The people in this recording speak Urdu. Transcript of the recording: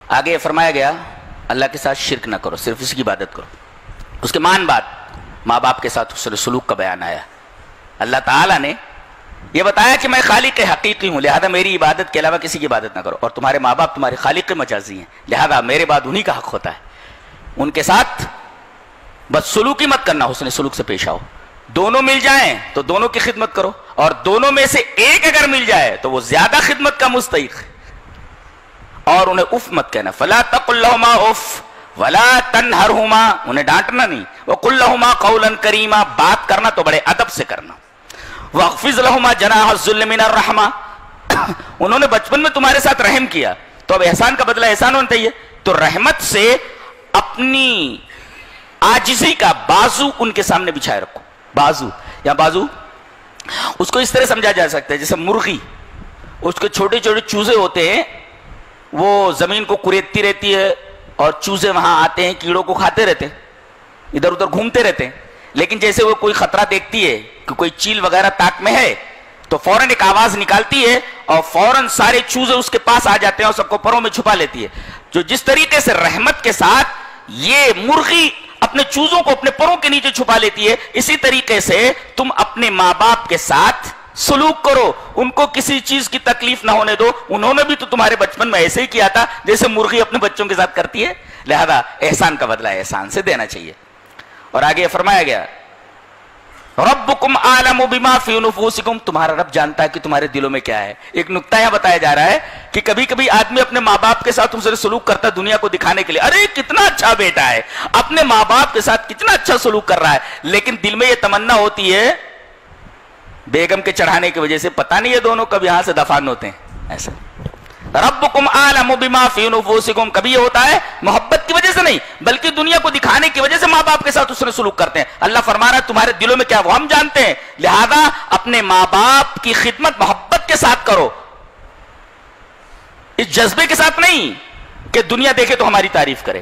آگے فرمایا گیا اللہ کے ساتھ شرک نہ کرو، صرف اس کی عبادت کرو۔ اس کے بعد ماں باپ کے ساتھ حسن سلوک کا بیان آیا۔ اللہ تعالیٰ نے یہ بتایا کہ میں خالق حقیقی ہوں، لہذا میری عبادت کے علاوہ کسی کی عبادت نہ کرو، اور تمہارے ماں باپ تمہارے خالق مجازی ہیں، لہذا میرے بعد انہی کا حق ہوتا ہے، ان کے ساتھ بس سلوک ہی مت کرنا، حسن سلوک سے پیش آؤ۔ دونوں مل جائیں تو دونوں کی خدمت کرو، اور دونوں میں سے ایک اگر مل جائے تو وہ زیادہ خدمت کا مستحق ہے، اور انہیں اف مت کہنا۔ فلا تقل لهما اف ولا تنهرهما، انہیں ڈانٹنا نہیں، وقل لهما قولا کریما، بات کرنا تو بڑے ادب سے کرنا۔ واخفض لهما جناح الذل من الرحمہ، انہوں نے بچپن میں تمہارے ساتھ رحم کیا تو اب احسان کا بدلہ احسان ہونا چاہیے، تو رحمت سے اپنی عاجزی کا بازو ان کے سامنے بچھائے رکھو۔ بازو یا بازو اس کو اس طرح سمجھا جا سکتا ہے جیسے مرغی، اس کے چھوٹے چھوٹے چوزے ہوتے ہیں، وہ زمین کو کریدتی رہتی ہے اور چوزے وہاں آتے ہیں، کیڑوں کو کھاتے رہتے ہیں، ادھر ادھر گھومتے رہتے ہیں، لیکن جیسے وہ کوئی خطرہ دیکھتی ہے کہ کوئی چیل وغیرہ طاق میں ہے تو فوراً ایک آواز نکالتی ہے اور فوراً سارے چوزے اس کے پاس آ جاتے ہیں اور سب کو پروں میں چھپا لیتی ہے۔ جو جس طریقے سے رحمت کے ساتھ یہ مرغی اپنے چوزوں کو اپنے پروں کے نیچے چھپا لیتی ہے، اسی طریقے سے تم اپنے ماں باپ کے ساتھ سلوک کرو، ان کو کسی چیز کی تکلیف نہ ہونے دو، انہوں نے بھی تو تمہارے بچپن میں ایسے ہی کیا تھا جیسے مرغی اپنے بچوں کے ساتھ کرتی ہے، لہذا احسان کا بدلہ احسان سے دینا چاہیے۔ اور آگے فرمایا گیا ربکم اعلم بما فی نفوسکم، تمہارا رب جانتا ہے کہ تمہارے دلوں میں کیا ہے۔ ایک نکتہ یہاں بتایا جا رہا ہے کہ کبھی کبھی آدمی اپنے ماں باپ کے ساتھ اسے سلوک کرتا ہے دنیا کو دکھانے کے لیے، ارے کتنا اچھا بیٹا ہے، اپنے ماں باپ کے ساتھ کتنا اچھا سلوک کر رہا ہے، لیکن دل میں یہ تمنا ہوتی ہے بیگم کے چڑھانے کی وجہ سے پتہ نہیں یہ دونوں کب یہاں سے دفن ہوتے ہیں۔ ایسا ربکم اعلم بما فی نفوسکم، کبھی یہ ہوتا ہے محبت کی وجہ سے نہیں بلکہ دنیا کو دکھانے کی وجہ سے ماں باپ کے ساتھ اس نے سلوک کرتے ہیں۔ اللہ فرما رہا ہے تمہارے دلوں میں کیا وہ ہم جانتے ہیں، لہذا اپنے ماں باپ کی خدمت محبت کے ساتھ کرو، اس جذبے کے ساتھ نہیں کہ دنیا دیکھے تو ہماری تعریف کرے۔